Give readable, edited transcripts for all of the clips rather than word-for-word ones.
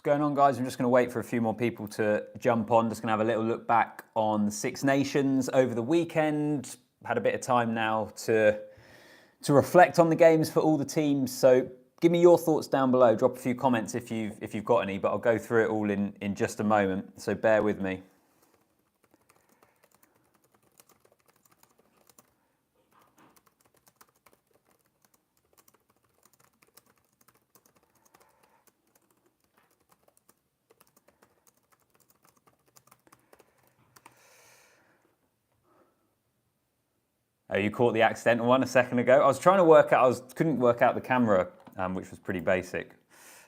going on, guys? I'm just going to wait for a few more people to jump on. Just going to have a little look back on the Six Nations over the weekend. Had a bit of time now to reflect on the games for all the teams. So give me your thoughts down below. Drop a few comments if you've got any, but I'll go through it all in just a moment. So bear with me. Oh, you caught the accidental one a second ago. I was trying to work out, couldn't work out the camera, which was pretty basic.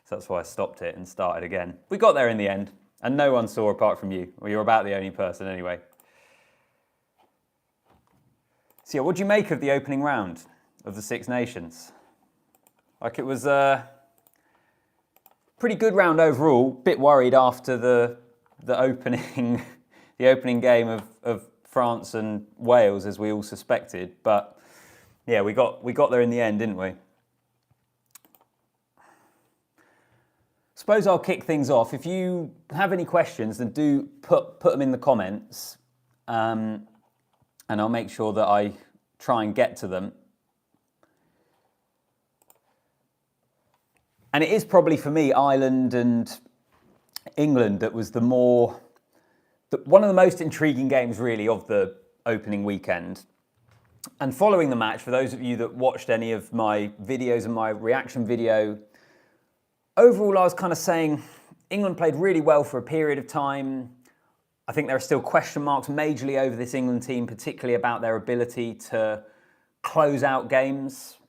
So that's why I stopped it and started again. We got there in the end, and no one saw apart from you. Well, you're about the only person anyway. So yeah, what do you make of the opening round of the Six Nations? Like, it was a pretty good round overall. Bit worried after the opening the opening game of France and Wales, as we all suspected, but yeah, we got there in the end, didn't we? Suppose I'll kick things off. If you have any questions, then do put them in the comments, and I'll make sure that I try and get to them. And it is probably for me Ireland and England that was one of the most intriguing games, really, of the opening weekend. And following the match, for those of you that watched any of my videos and my reaction video, overall I was kind of saying England played really well for a period of time. I think there are still question marks majorly over this England team, particularly about their ability to close out games,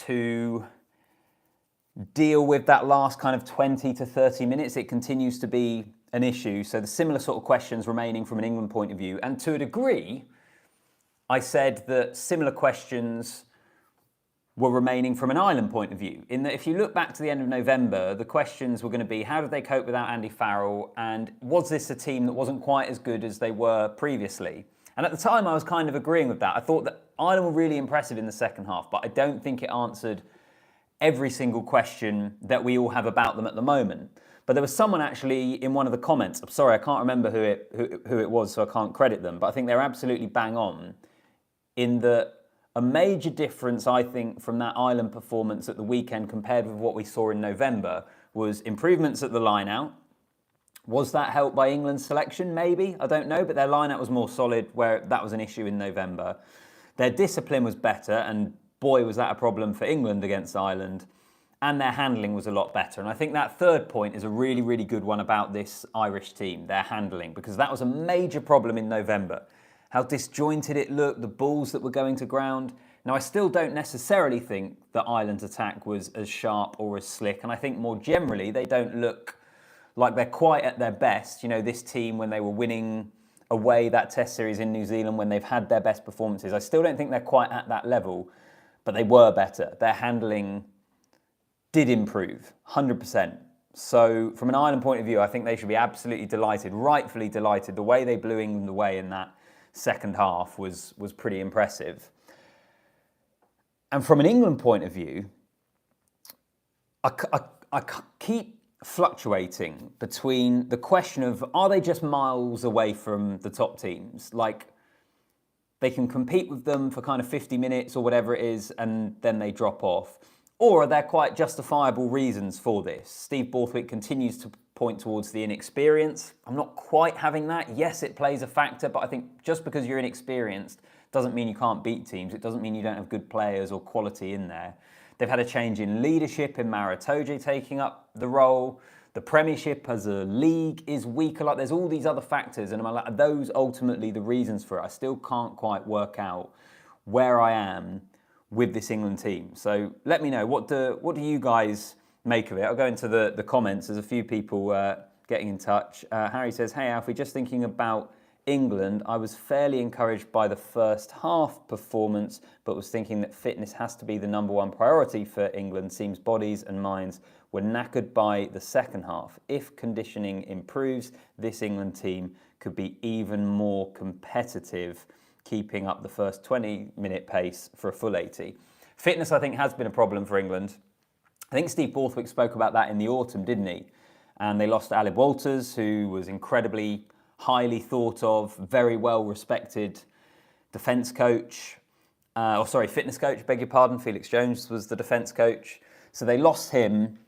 to deal with that last kind of 20 to 30 minutes. It continues to be an issue. So the similar sort of questions remaining from an England point of view. And to a degree, I said that similar questions were remaining from an Ireland point of view. In that if you look back to the end of November, the questions were going to be, how did they cope without Andy Farrell? And was this a team that wasn't quite as good as they were previously? And at the time, I was kind of agreeing with that. I thought that Ireland were really impressive in the second half, but I don't think it answered every single question that we all have about them at the moment. But there was someone actually in one of the comments, I'm sorry, I can't remember who it was, so I can't credit them, but I think they're absolutely bang on in that a major difference, I think, from that Ireland performance at the weekend compared with what we saw in November was improvements at the line-out. Was that helped by England's selection? Maybe, I don't know, but their line-out was more solid, where that was an issue in November. Their discipline was better, and boy, was that a problem for England against Ireland. And their handling was a lot better. And I think that third point is a really, really good one about this Irish team, their handling, because that was a major problem in November. How disjointed it looked, the balls that were going to ground. Now, I still don't necessarily think that Ireland's attack was as sharp or as slick. And I think more generally, they don't look like they're quite at their best. You know, this team, when they were winning away that Test series in New Zealand, when they've had their best performances, I still don't think they're quite at that level, but they were better. Their handling did improve, 100%. So from an Ireland point of view, I think they should be absolutely delighted, rightfully delighted. The way they blew England away in that second half was pretty impressive. And from an England point of view, I keep fluctuating between the question of, are they just miles away from the top teams? Like, they can compete with them for kind of 50 minutes or whatever it is, and then they drop off. Or are there quite justifiable reasons for this? Steve Borthwick continues to point towards the inexperience. I'm not quite having that. Yes, it plays a factor, but I think just because you're inexperienced doesn't mean you can't beat teams. It doesn't mean you don't have good players or quality in there. They've had a change in leadership, in Mara Itoje taking up the role. The Premiership as a league is weaker. Like, there's all these other factors, and I'm like, are those ultimately the reasons for it? I still can't quite work out where I am with this England team. So let me know, what do you guys make of it? I'll go into the comments. There's a few people getting in touch. Harry says, hey Alfie, just thinking about England, I was fairly encouraged by the first half performance, but was thinking that fitness has to be the #1 priority for England. Seems bodies and minds were knackered by the second half. If conditioning improves, this England team could be even more competitive, keeping up the first 20-minute pace for a full 80. Fitness, I think, has been a problem for England. I think Steve Borthwick spoke about that in the autumn, didn't he? And they lost Aled Walters, who was incredibly highly thought of, very well respected defence coach. Fitness coach, beg your pardon. Felix Jones was the defence coach. So they lost him.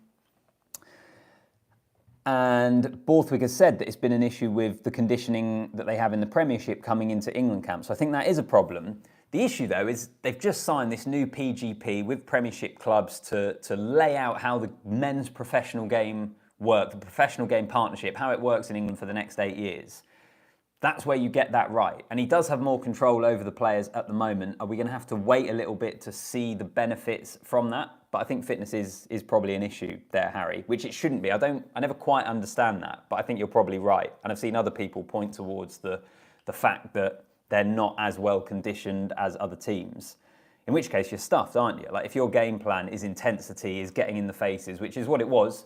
And Borthwick has said that it's been an issue with the conditioning that they have in the Premiership coming into England camp. So I think that is a problem. The issue, though, is they've just signed this new PGP with Premiership clubs to lay out how the men's professional game works, the professional game partnership, how it works in England for the next 8 years. That's where you get that right. And he does have more control over the players at the moment. Are we going to have to wait a little bit to see the benefits from that? But I think fitness is probably an issue there, Harry, which it shouldn't be. I never quite understand that, but I think you're probably right. And I've seen other people point towards the fact that they're not as well conditioned as other teams. In which case you're stuffed, aren't you? Like if your game plan is intensity, is getting in the faces, which is what it was.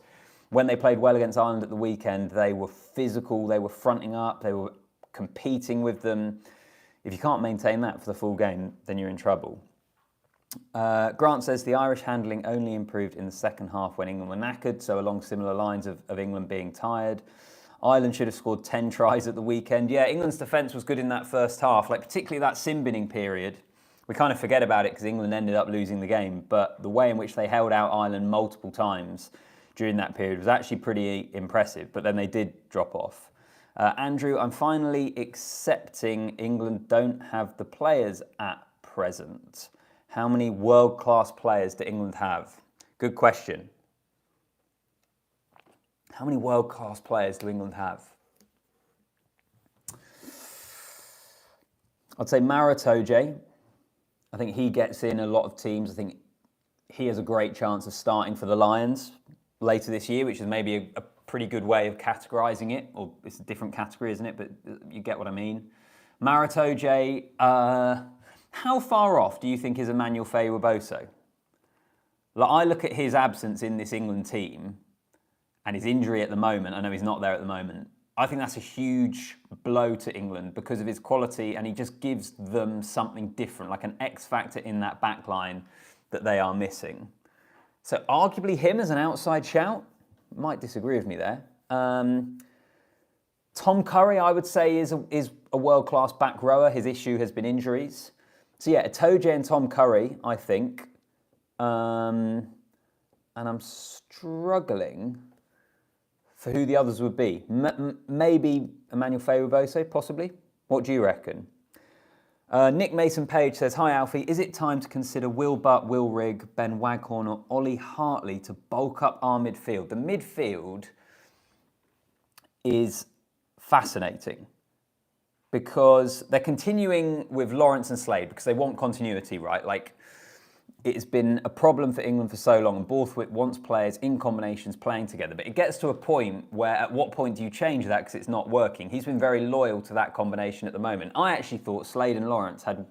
When they played well against Ireland at the weekend, they were physical, they were fronting up, they were competing with them. If you can't maintain that for the full game, then you're in trouble. Grant says the Irish handling only improved in the second half when England were knackered, so along similar lines of England being tired. Ireland should have scored 10 tries at the weekend. Yeah, England's defence was good in that first half, like particularly that sin binning period. We kind of forget about it because England ended up losing the game, but the way in which they held out Ireland multiple times during that period was actually pretty impressive, but then they did drop off. Andrew, I'm finally accepting England don't have the players at present. How many world-class players do England have? Good question. How many world-class players do England have? I'd say Maro Itoje. I think he gets in a lot of teams. I think he has a great chance of starting for the Lions later this year, which is maybe a pretty good way of categorising it, or it's a different category, isn't it? But you get what I mean. Maro Itoje, how far off do you think is Emmanuel Faye-Weboso? Like, I look at his absence in this England team and his injury at the moment. I know he's not there at the moment. I think that's a huge blow to England because of his quality, and he just gives them something different, like an X factor in that back line that they are missing. So arguably him as an outside shout. Might disagree with me there. Tom Curry, I would say, is a world-class back rower. His issue has been injuries. So yeah, Itoje and Tom Curry, I think. And I'm struggling for who the others would be. Maybe Emmanuel Faye-Weboso, possibly. What do you reckon? Nick Mason-Page says, hi Alfie, is it time to consider Will Butt, Will Rigg, Ben Waghorn or Ollie Hartley to bulk up our midfield? The midfield is fascinating because they're continuing with Lawrence and Slade because they want continuity, right? Like, it's been a problem for England for so long, and Borthwick wants players in combinations playing together. But it gets to a point where, at what point do you change that because it's not working? He's been very loyal to that combination at the moment. I actually thought Slade and Lawrence had,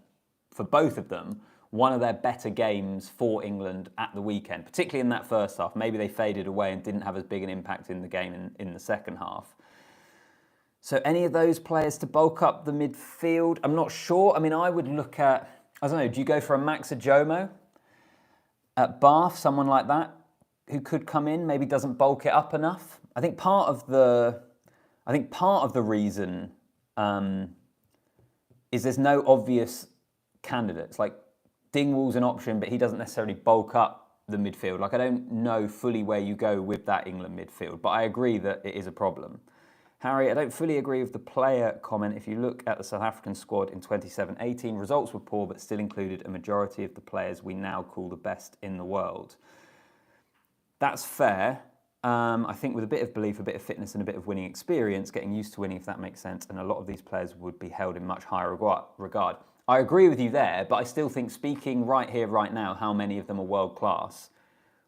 for both of them, one of their better games for England at the weekend, particularly in that first half. Maybe they faded away and didn't have as big an impact in the game in the second half. So any of those players to bulk up the midfield? I'm not sure. I mean, I would look at, I don't know, do you go for a Max Ajomo at Bath, someone like that, who could come in, maybe doesn't bulk it up enough? I think part of the reason is there's no obvious candidates. Like Dingwall's an option, but he doesn't necessarily bulk up the midfield. Like I don't know fully where you go with that England midfield, but I agree that it is a problem. Harry, I don't fully agree with the player comment. If you look at the South African squad in 27-18, results were poor, but still included a majority of the players we now call the best in the world. That's fair. I think with a bit of belief, a bit of fitness and a bit of winning experience, getting used to winning, if that makes sense, and a lot of these players would be held in much higher regard. I agree with you there, but I still think speaking right here, right now, how many of them are world class,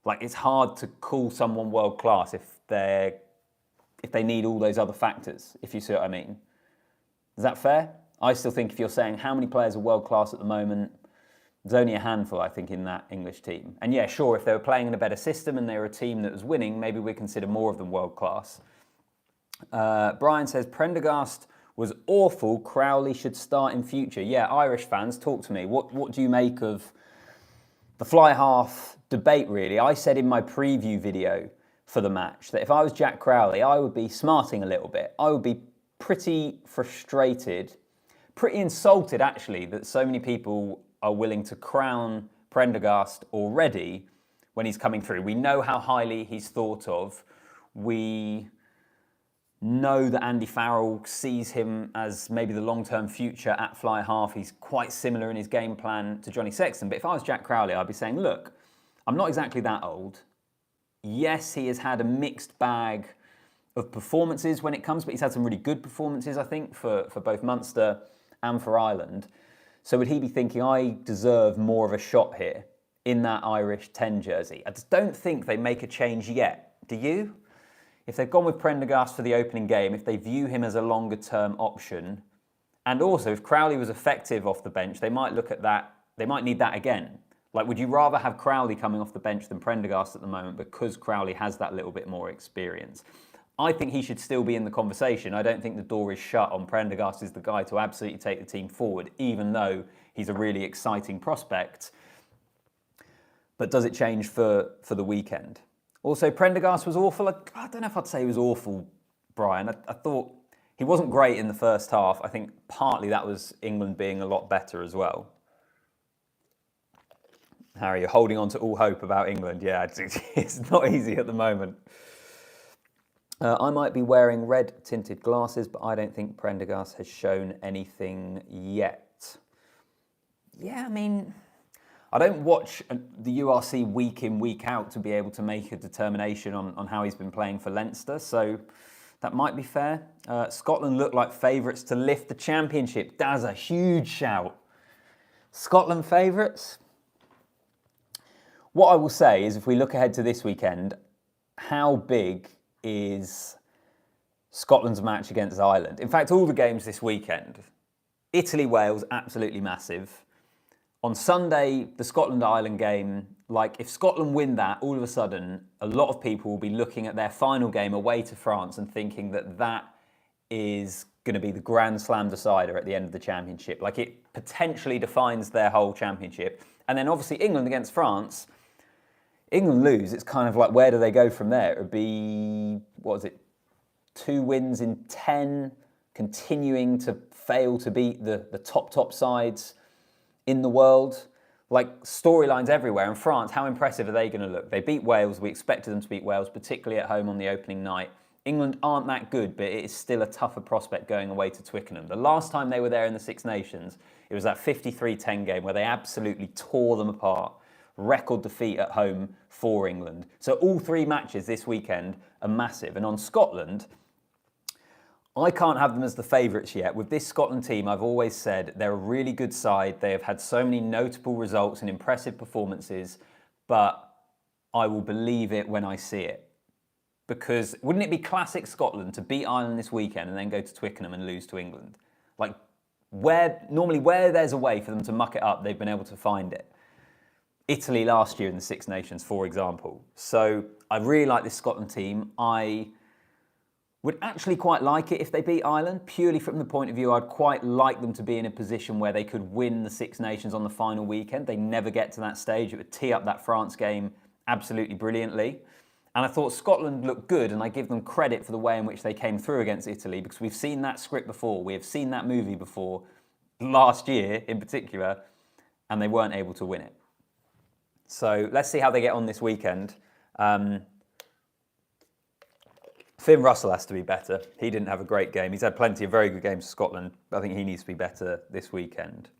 like it's hard to call someone world class if they need all those other factors, if you see what I mean. Is that fair? I still think if you're saying how many players are world class at the moment, there's only a handful, I think, in that English team. And yeah, sure, if they were playing in a better system and they were a team that was winning, maybe we consider more of them world class. Brian says, Prendergast was awful. Crowley should start in future. Yeah, Irish fans, talk to me. What do you make of the fly half debate, really? I said in my preview video, for the match that if I was Jack Crowley, I would be smarting a little bit. I would be pretty frustrated, pretty insulted actually, that so many people are willing to crown Prendergast already when he's coming through. We know how highly he's thought of. We know that Andy Farrell sees him as maybe the long-term future at fly half. He's quite similar in his game plan to Johnny Sexton. But if I was Jack Crowley, I'd be saying, look, I'm not exactly that old. Yes, he has had a mixed bag of performances when it comes, but he's had some really good performances, I think, for both Munster and for Ireland. So would he be thinking, I deserve more of a shot here in that Irish 10 jersey? I just don't think they make a change yet. Do you? If they've gone with Prendergast for the opening game, if they view him as a longer term option, and also if Crowley was effective off the bench, they might look at that, they might need that again. Like, would you rather have Crowley coming off the bench than Prendergast at the moment because Crowley has that little bit more experience? I think he should still be in the conversation. I don't think the door is shut on Prendergast as the guy to absolutely take the team forward, even though he's a really exciting prospect. But does it change for the weekend? Also, Prendergast was awful. I don't know if I'd say he was awful, Brian. I thought he wasn't great in the first half. I think partly that was England being a lot better as well. Harry, you're holding on to all hope about England. Yeah, it's not easy at the moment. I might be wearing red tinted glasses, but I don't think Prendergast has shown anything yet. Yeah, I mean, I don't watch the URC week in, week out to be able to make a determination on how he's been playing for Leinster, so that might be fair. Scotland look like favourites to lift the championship. That's a huge shout. Scotland favourites? What I will say is if we look ahead to this weekend, how big is Scotland's match against Ireland? In fact, all the games this weekend, Italy-Wales, absolutely massive. On Sunday, the Scotland-Ireland game, like if Scotland win that, all of a sudden, a lot of people will be looking at their final game away to France and thinking that that is going to be the Grand Slam decider at the end of the championship. Like it potentially defines their whole championship. And then obviously England against France, England lose, it's kind of like, where do they go from there? It would be, 2 wins in 10, continuing to fail to beat the top sides in the world. Like, storylines everywhere. And France, how impressive are they going to look? They beat Wales. We expected them to beat Wales, particularly at home on the opening night. England aren't that good, but it is still a tougher prospect going away to Twickenham. The last time they were there in the Six Nations, it was that 53-10 game where they absolutely tore them apart. Record defeat at home for England. So all 3 matches this weekend are massive. And on Scotland, I can't have them as the favourites yet. With this Scotland team, I've always said they're a really good side. They have had so many notable results and impressive performances, but I will believe it when I see it. Because wouldn't it be classic Scotland to beat Ireland this weekend and then go to Twickenham and lose to England? Like, normally where there's a way for them to muck it up, they've been able to find it. Italy last year in the Six Nations, for example. So I really like this Scotland team. I would actually quite like it if they beat Ireland. Purely from the point of view, I'd quite like them to be in a position where they could win the Six Nations on the final weekend. They never get to that stage. It would tee up that France game absolutely brilliantly. And I thought Scotland looked good, and I give them credit for the way in which they came through against Italy, because we've seen that script before. We have seen that movie before, last year in particular, and they weren't able to win it. So let's see how they get on this weekend. Finn Russell has to be better. He didn't have a great game. He's had plenty of very good games for Scotland, but I think he needs to be better this weekend.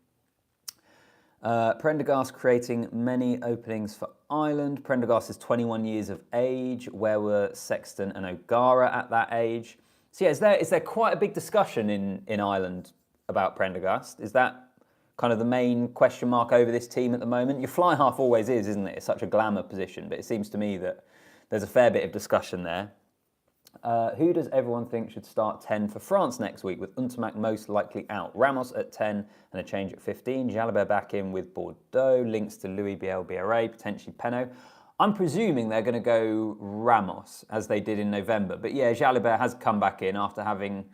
Prendergast creating many openings for Ireland. Prendergast is 21 years of age. Where were Sexton and O'Gara at that age? So yeah, is there quite a big discussion in Ireland about Prendergast? Is that kind of the main question mark over this team at the moment? Your fly half always is, isn't it? It's such a glamour position, but it seems to me that there's a fair bit of discussion there. Who does everyone think should start 10 for France next week, with Untermack most likely out? Ramos at 10 and a change at 15. Jalibert back in with Bordeaux. Links to Louis Bielbiarré, potentially Penaud. I'm presuming they're going to go Ramos, as they did in November. But yeah, Jalibert has come back in after having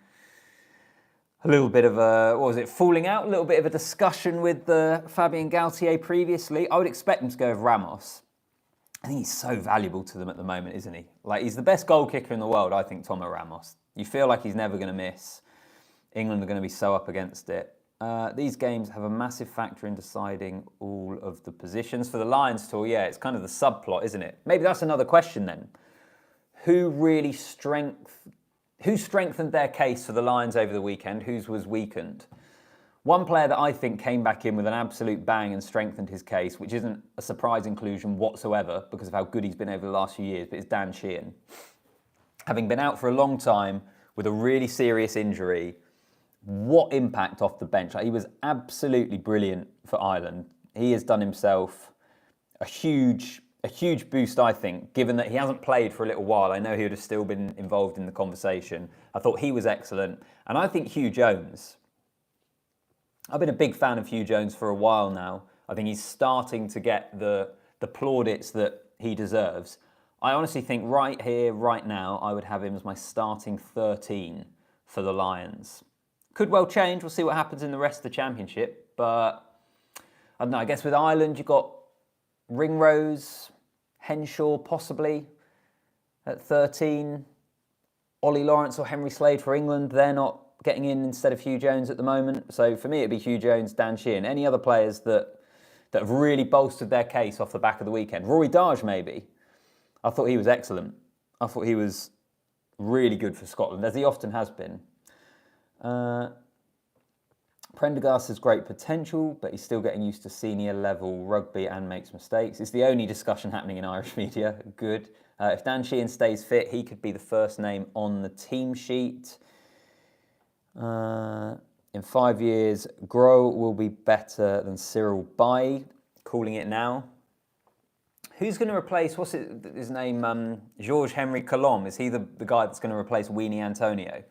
a little bit of a, falling out? A little bit of a discussion with Fabien Galtier previously. I would expect them to go with Ramos. I think he's so valuable to them at the moment, isn't he? Like, he's the best goal kicker in the world, I think, Tomo Ramos. You feel like he's never going to miss. England are going to be so up against it. These games have a massive factor in deciding all of the positions. For the Lions tour, yeah, it's kind of the subplot, isn't it? Maybe that's another question then. Who strengthened their case for the Lions over the weekend? Whose was weakened? One player that I think came back in with an absolute bang and strengthened his case, which isn't a surprise inclusion whatsoever because of how good he's been over the last few years, but it's Dan Sheehan. Having been out for a long time with a really serious injury, what impact off the bench. Like, he was absolutely brilliant for Ireland. He has done himself a huge boost, I think, given that he hasn't played for a little while. I know he would have still been involved in the conversation. I thought he was excellent. And I think Hugh Jones, I've been a big fan of Hugh Jones for a while now. I think he's starting to get the plaudits that he deserves. I honestly think right here, right now, I would have him as my starting 13 for the Lions. Could well change. We'll see what happens in the rest of the championship. But I don't know. I guess with Ireland, you've got Ringrose, Henshaw possibly at 13. Ollie Lawrence or Henry Slade for England. They're not getting in instead of Hugh Jones at the moment. So for me, it'd be Hugh Jones, Dan Sheehan. Any other players that have really bolstered their case off the back of the weekend? Rory Darge, maybe. I thought he was excellent. I thought he was really good for Scotland, as he often has been. Prendergast has great potential, but he's still getting used to senior level rugby and makes mistakes. It's the only discussion happening in Irish media. Good. If Dan Sheehan stays fit, he could be the first name on the team sheet. In 5 years, Groh will be better than Cyril Bailly. Calling it now. Who's going to replace, what's his name? Georges Henry Colomb. Is he the guy that's going to replace Weenie Antonio?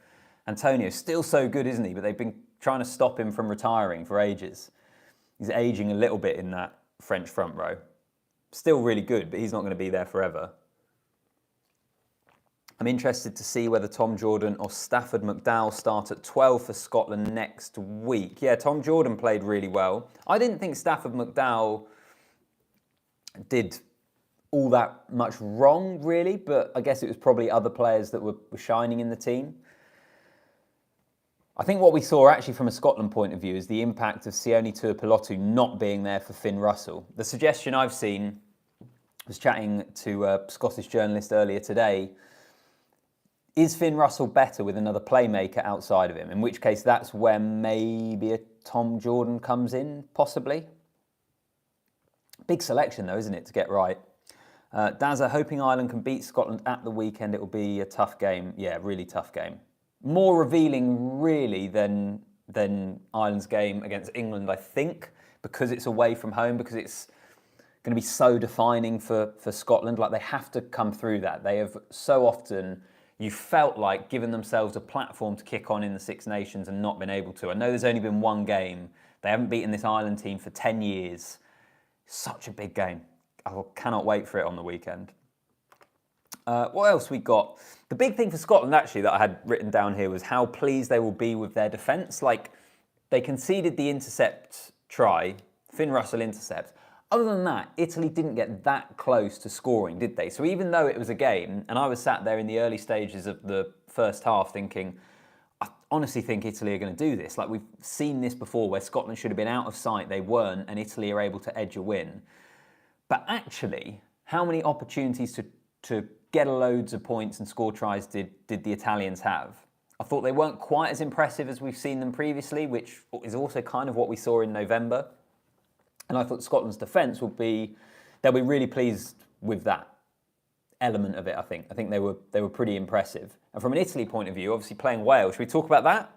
Antonio's still so good, isn't he? But they've been trying to stop him from retiring for ages. He's aging a little bit in that French front row. Still really good, but he's not going to be there forever. I'm interested to see whether Tom Jordan or Stafford McDowell start at 12 for Scotland next week. Yeah, Tom Jordan played really well. I didn't think Stafford McDowell did all that much wrong, really, but I guess it was probably other players that were shining in the team. I think what we saw actually from a Scotland point of view is the impact of Sione Tuipulotu not being there for Finn Russell. The suggestion I've seen, I was chatting to a Scottish journalist earlier today, is Finn Russell better with another playmaker outside of him? In which case that's where maybe a Tom Jordan comes in, possibly. Big selection though, isn't it, to get right? Dazza, hoping Ireland can beat Scotland at the weekend. It will be a tough game. Yeah, really tough game. More revealing, really, than Ireland's game against England, I think, because it's away from home, because it's going to be so defining for Scotland. Like, they have to come through that. They have so often, you felt like, given themselves a platform to kick on in the Six Nations and not been able to. I know there's only been one game. They haven't beaten this Ireland team for 10 years. Such a big game. I cannot wait for it on the weekend. What else we got? The big thing for Scotland, actually, that I had written down here was how pleased they will be with their defence. Like, they conceded the intercept try, Finn Russell intercept. Other than that, Italy didn't get that close to scoring, did they? So even though it was a game, and I was sat there in the early stages of the first half thinking, I honestly think Italy are going to do this. Like, we've seen this before where Scotland should have been out of sight, they weren't, and Italy are able to edge a win. But actually, how many opportunities to get loads of points and score tries did the Italians have? I thought they weren't quite as impressive as we've seen them previously, which is also kind of what we saw in November. And I thought Scotland's defence they'll be really pleased with that element of it, I think. I think they were pretty impressive. And from an Italy point of view, obviously playing Wales, should we talk about that?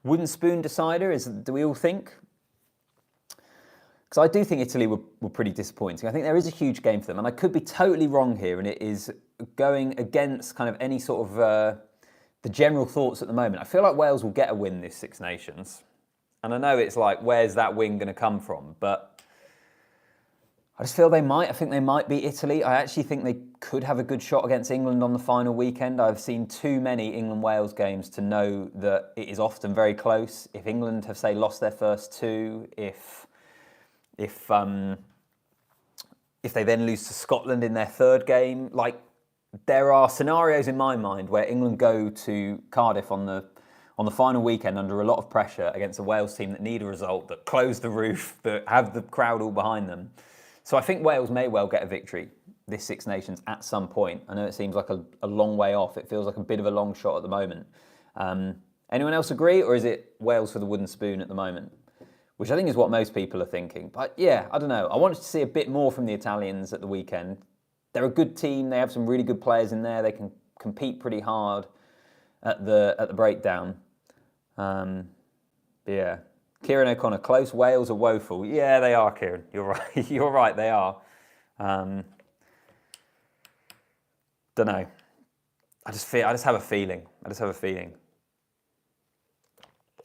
Wooden spoon decider, do we all think? Because I do think Italy were pretty disappointing. I think there is a huge game for them, and I could be totally wrong here, and it is going against kind of any sort of the general thoughts at the moment. I feel like Wales will get a win this Six Nations. And I know it's like, where's that win going to come from? But I just feel they might. I think they might beat Italy. I actually think they could have a good shot against England on the final weekend. I've seen too many England-Wales games to know that it is often very close. If England have, say, lost their first two, if if they then lose to Scotland in their third game, like there are scenarios in my mind where England go to Cardiff on the final weekend under a lot of pressure against a Wales team that need a result, that close the roof, that have the crowd all behind them. So I think Wales may well get a victory this Six Nations at some point. I know it seems like a long way off. It feels like a bit of a long shot at the moment. Anyone else agree, or is it Wales for the wooden spoon at the moment? Which I think is what most people are thinking. But yeah, I don't know. I wanted to see a bit more from the Italians at the weekend. They're a good team. They have some really good players in there. They can compete pretty hard at the breakdown. Yeah. Kieran O'Connor, close. Wales are woeful. Yeah, they are, Kieran. You're right. You're right. They are. Don't know. I just have a feeling.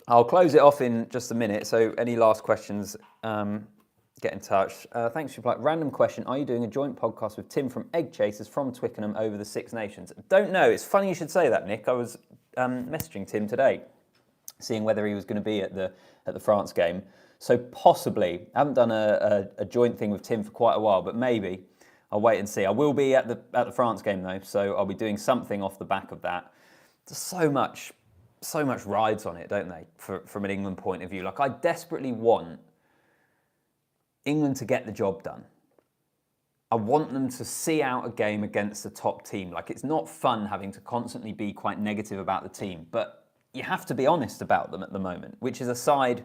I'll close it off in just a minute. So any last questions, get in touch. Thanks for your reply. Random question. Are you doing a joint podcast with Tim from Egg Chasers from Twickenham over the Six Nations? Don't know. It's funny you should say that, Nick. I was messaging Tim today, seeing whether he was going to be at the France game. So possibly. I haven't done a joint thing with Tim for quite a while, but maybe. I'll wait and see. I will be at the France game though, so I'll be doing something off the back of that. There's so much rides on it, don't they? From an England point of view, like I desperately want England to get the job done. I want them to see out a game against a top team. Like it's not fun having to constantly be quite negative about the team, but you have to be honest about them at the moment, which is a side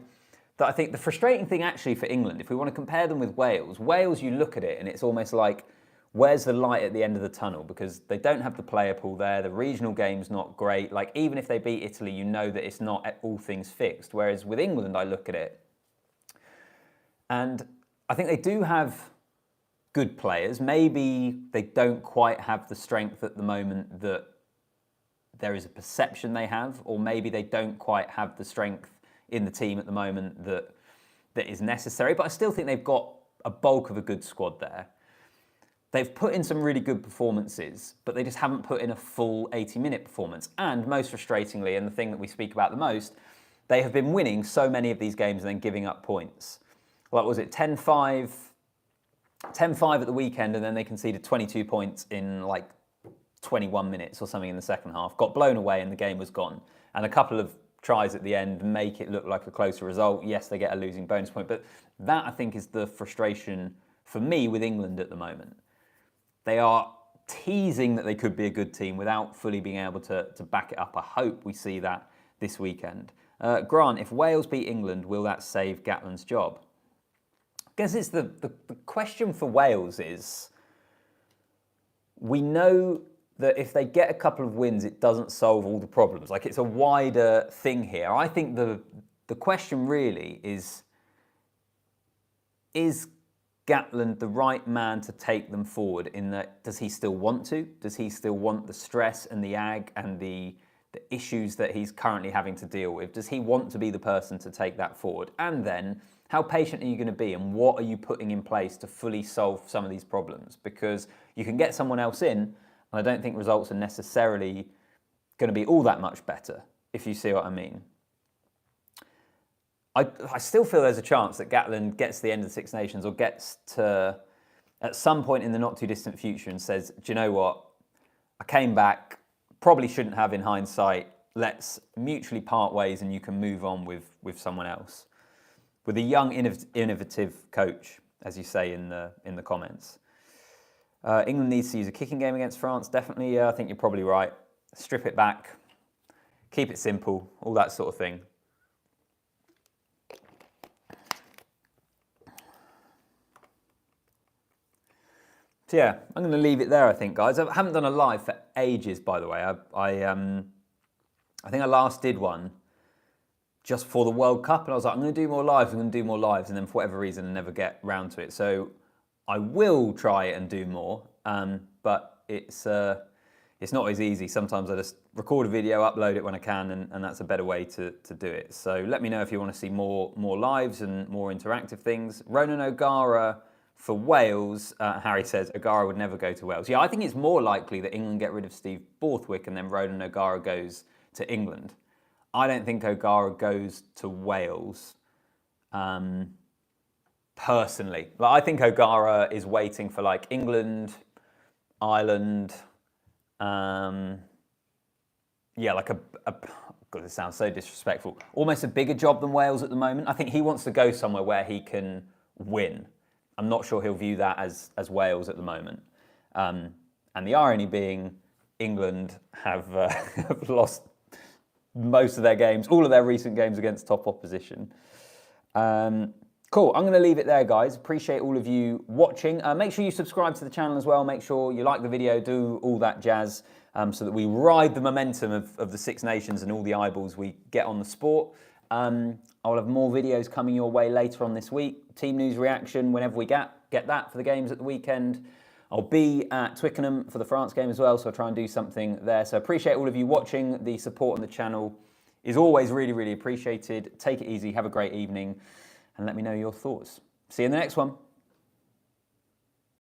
that I think the frustrating thing actually for England, if we want to compare them with Wales, you look at it and it's almost like, where's the light at the end of the tunnel? Because they don't have the player pool there. The regional game's not great. Like even if they beat Italy, you know that it's not all things fixed. Whereas with England, I look at it and I think they do have good players. Maybe they don't quite have the strength at the moment that there is a perception they have, or maybe they don't quite have the strength in the team at the moment that is necessary. But I still think they've got a bulk of a good squad there. They've put in some really good performances, but they just haven't put in a full 80-minute performance. And most frustratingly, and the thing that we speak about the most, they have been winning so many of these games and then giving up points. What was it, 10-5 at the weekend, and then they conceded 22 points in like 21 minutes or something in the second half, got blown away and the game was gone. And a couple of tries at the end make it look like a closer result. Yes, they get a losing bonus point, but that I think is the frustration for me with England at the moment. They are teasing that they could be a good team without fully being able to back it up. I hope we see that this weekend. Grant, if Wales beat England, will that save Gatland's job? I guess it's the question for Wales is, we know that if they get a couple of wins, it doesn't solve all the problems. Like it's a wider thing here. I think the question really is Gatland the right man to take them forward in that, does he still want to? Does he still want the stress and the ag and the issues that he's currently having to deal with? Does he want to be the person to take that forward? And then, how patient are you going to be, and what are you putting in place to fully solve some of these problems? Because you can get someone else in, and I don't think results are necessarily going to be all that much better, if you see what I mean. I still feel there's a chance that Gatland gets to the end of the Six Nations, or gets to, at some point in the not too distant future, and says, do you know what? I came back, probably shouldn't have in hindsight. Let's mutually part ways and you can move on with someone else. With a young, innovative coach, as you say in the comments. England needs to use a kicking game against France, definitely. Yeah, I think you're probably right. Strip it back, keep it simple, all that sort of thing. So yeah, I'm going to leave it there, I think, guys. I haven't done a live for ages, by the way. I think I last did one just for the World Cup, and I was like, I'm going to do more lives, and then for whatever reason, I never get round to it. So I will try it and do more, but it's not as easy. Sometimes I just record a video, upload it when I can, and that's a better way to do it. So let me know if you want to see more lives and more interactive things. Ronan O'Gara for Wales, Harry says, O'Gara would never go to Wales. Yeah, I think it's more likely that England get rid of Steve Borthwick and then Ronan O'Gara goes to England. I don't think O'Gara goes to Wales. personally. Like, I think O'Gara is waiting for like England, Ireland, like God, this sounds so disrespectful. Almost a bigger job than Wales at the moment. I think he wants to go somewhere where he can win. I'm not sure he'll view that as Wales at the moment. And the irony being, England have lost most of their games, all of their recent games against top opposition. Cool, I'm going to leave it there, guys. Appreciate all of you watching. Make sure you subscribe to the channel as well. Make sure you like the video, do all that jazz, so that we ride the momentum of the Six Nations and all the eyeballs we get on the sport. I'll have more videos coming your way later on this week. Team news reaction whenever we get that for the games at the weekend. I'll be at Twickenham for the France game as well, so I'll try and do something there. So appreciate all of you watching. The support on the channel is always really, really appreciated. Take it easy, have a great evening, and let me know your thoughts. See you in the next one.